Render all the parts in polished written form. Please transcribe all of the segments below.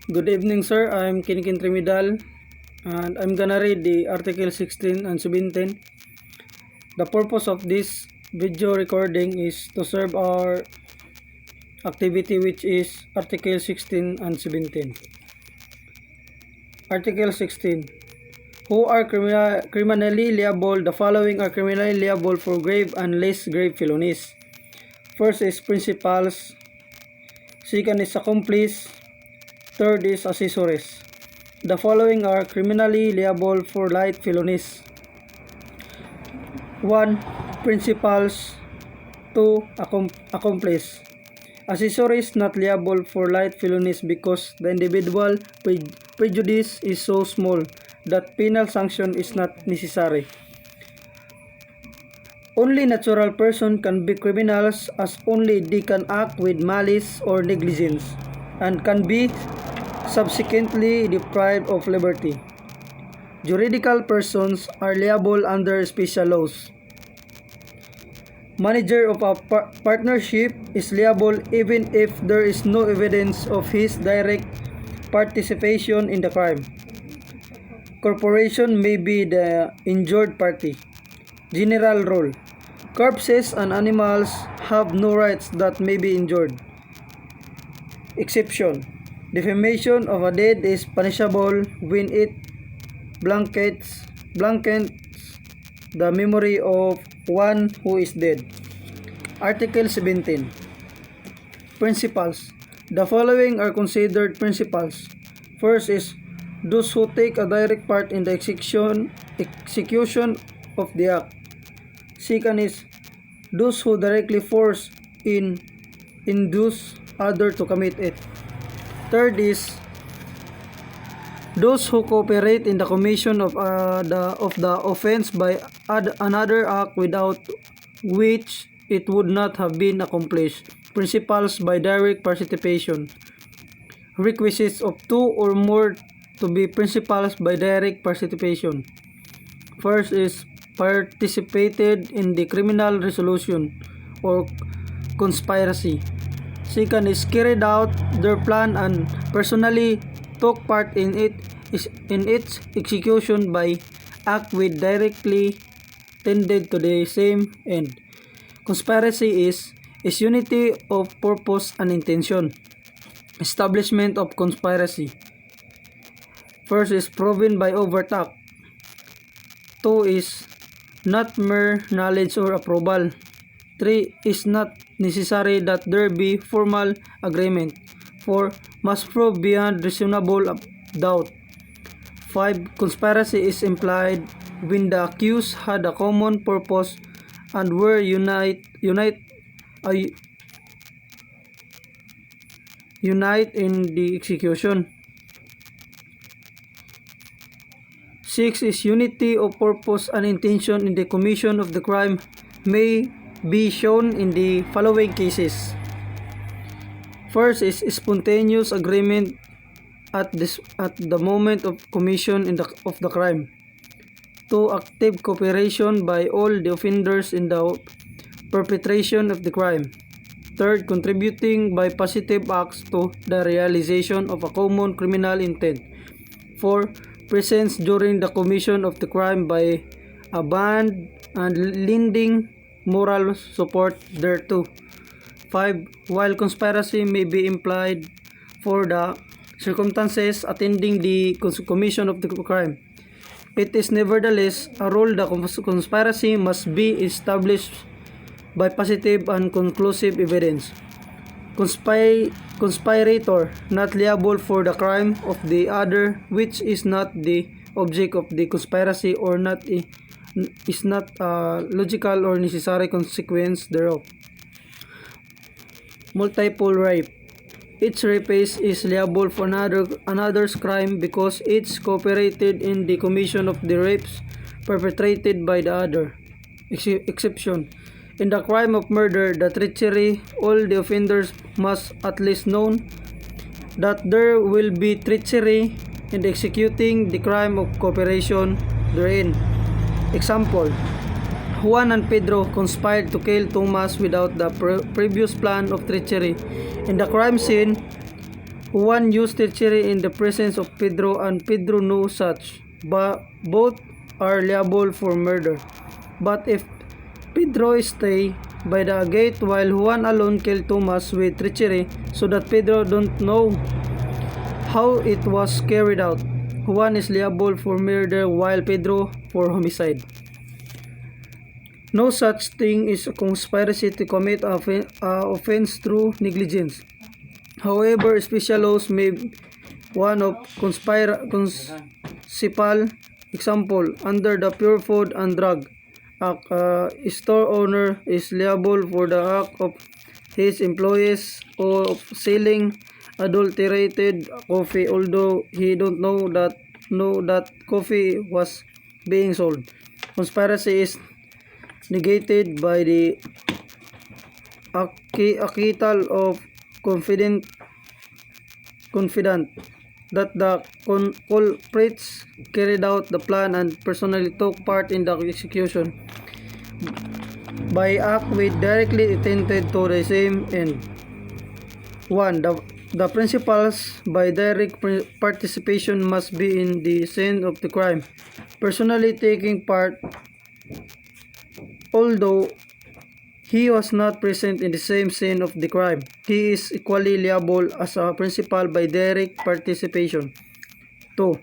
Good evening, sir. I'm Kenken Trimidal, and I'm gonna read the Article 16 and 17. The purpose of this video recording is to serve our activity, which is Article 16 and 17. Article 16. Who are criminally liable? The following are criminally liable for grave and less grave felonies. First is principals. Second is accomplice. Third is accessories. The following are criminally liable for light felonies. 1. Principals. 2. Accomplice. Accessories not liable for light felonies because the individual prejudice is so small that penal sanction is not necessary. Only natural person can be criminals as only they can act with malice or negligence and can be subsequently deprived of liberty. Juridical persons are liable under special laws. Manager of a partnership is liable even if there is no evidence of his direct participation in the crime. Corporation may be the injured party. General rule: corpses and animals have no rights that may be injured. Exception: defamation of a dead is punishable when it blankets the memory of one who is dead. Article 17. Principals. The following are considered principals. First is those who take a direct part in the execution of the act. Second is those who directly force induce others to commit it. Third is those who cooperate in the commission of the offense by another act without which it would not have been accomplished. Principals by direct participation. Requisites of 2 or more to be principals by direct participation. First is participated in the criminal resolution or conspiracy. Second is carried out their plan and personally took part in its execution by act with directly tended to the same end. Conspiracy is unity of purpose and intention. Establishment of conspiracy. First is proven by overt act. 2 is not mere knowledge or approval. 3 is not necessary that there be formal agreement. 4 must prove beyond reasonable doubt. 5 conspiracy is implied when the accused had a common purpose and were unite in the execution. 6 is unity of purpose and intention in the commission of the crime may be shown in the following cases. First is spontaneous agreement at the moment of commission of the crime. 2. Active cooperation by all the offenders in the perpetration of the crime. 3. Contributing by positive acts to the realization of a common criminal intent. 4. Presence during the commission of the crime by a band and lending moral support thereto. 5. While conspiracy may be implied for the circumstances attending the commission of the crime, it is nevertheless a rule that conspiracy must be established by positive and conclusive evidence. Conspirator not liable for the crime of the other which is not the object of the conspiracy or is not a logical or necessary consequence thereof. Multiple rape. Each rapist is liable for another's crime because each cooperated in the commission of the rapes perpetrated by the other. Exception: in the crime of murder, the treachery, all the offenders must at least know that there will be treachery in executing the crime of cooperation therein. Example: Juan and Pedro conspired to kill Thomas without the previous plan of treachery. In the crime scene, Juan used treachery in the presence of Pedro and Pedro knew such, but both are liable for murder. But if Pedro stay by the gate while Juan alone killed Thomas with treachery so that Pedro don't know how it was carried out, Juan is liable for murder while Pedro for homicide. No such thing is a conspiracy to commit a offense through negligence. However, special laws may one of principal example under the Pure Food and Drug Act, store owner is liable for the act of his employees of selling adulterated coffee although he don't know that coffee was being sold. Conspiracy is negated by the acquittal of confident that the culprits carried out the plan and personally took part in the execution by act which directly intended to the same end. 1. The principals by direct participation must be in the scene of the crime, personally taking part, although he was not present in the same scene of the crime. He is equally liable as a principal by direct participation. 2.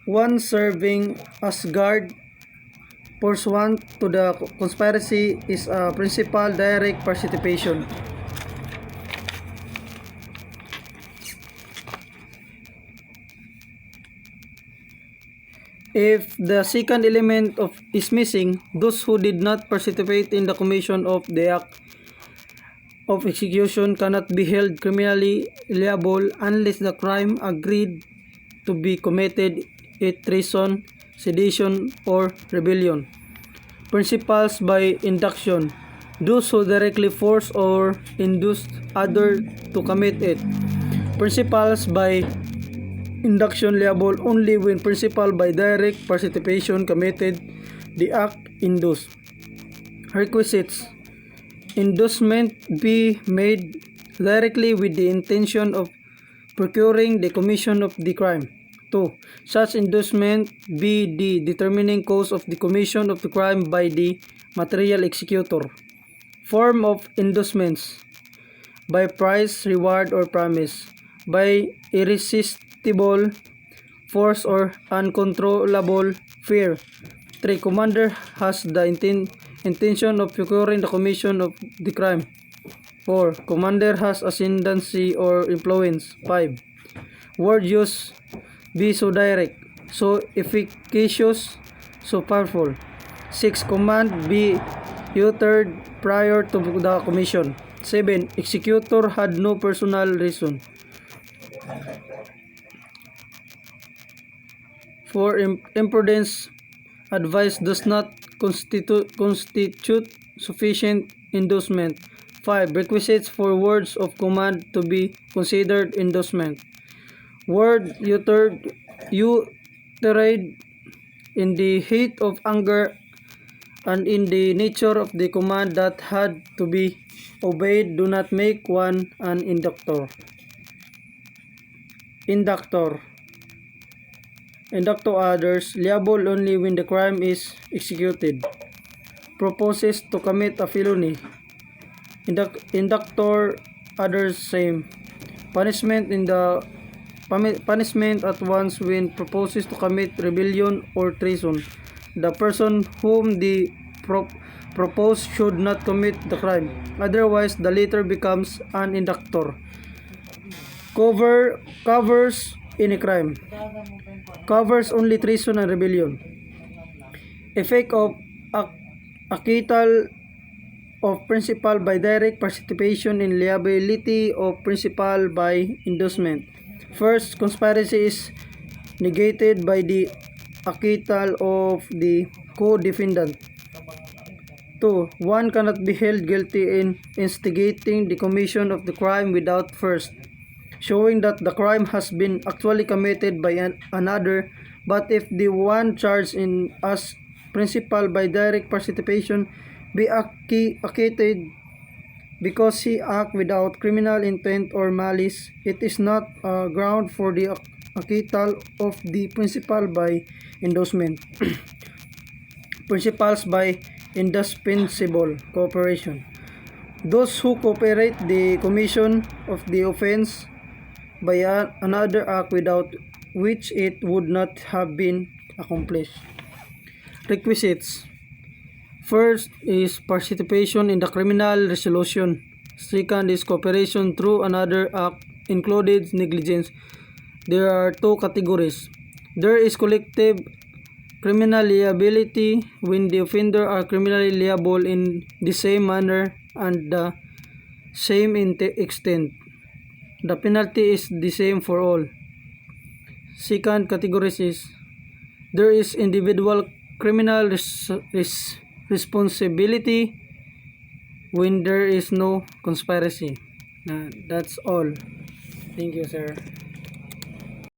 One serving as guard pursuant to the conspiracy is a principal direct participation. If the second element is missing, those who did not participate in the commission of the act of execution cannot be held criminally liable unless the crime agreed to be committed in treason, sedition, or rebellion. Principals by induction: those who directly force or induce others to commit it. Principals by induction liable only when principal by direct participation committed the act induced. Requisites: inducement be made directly with the intention of procuring the commission of the crime. 2. Such inducement be the determining cause of the commission of the crime by the material executor. Form of inducements: by price, reward, or promise, by irresistible force or uncontrollable fear. 3. Commander has the intention of procuring the commission of the crime. 4. Commander has ascendancy or influence. 5. Word use: be so direct, so efficacious, so powerful. 6. Command be uttered prior to the commission. 7. Executor had no personal reason for imprudence. Advice does not constitute sufficient inducement. 5. Requisites for words of command to be considered inducement: word uttered in the heat of anger and in the nature of the command that had to be obeyed do not make one an inductor. Inducto others, liable only when the crime is executed. Proposes to commit a felony. Inductor others same. Punishment at once when proposes to commit rebellion or treason. The person whom the propose should not commit the crime, otherwise the latter becomes an inductor. Covers any crime. Covers only treason and rebellion. Effect of acquittal of principal by direct participation in liability of principal by inducement. First, conspiracy is negated by the acquittal of the co-defendant. 2. One cannot be held guilty in instigating the commission of the crime without first showing that the crime has been actually committed by another, but if the one charged in as principal by direct participation be acquitted because he act without criminal intent or malice, it is not a ground for the acquittal of the principal by endorsement. Principals by indispensable cooperation. Those who cooperate the commission of the offense by another act without which it would not have been accomplished. Requisites. First is participation in the criminal resolution. Second is cooperation through another act, including negligence. There are two categories. There is collective criminal liability when the offender are criminally liable in the same manner and the same extent. The penalty is the same for all. Second category is there is individual criminal responsibility when there is no conspiracy. That's all. Thank you, sir.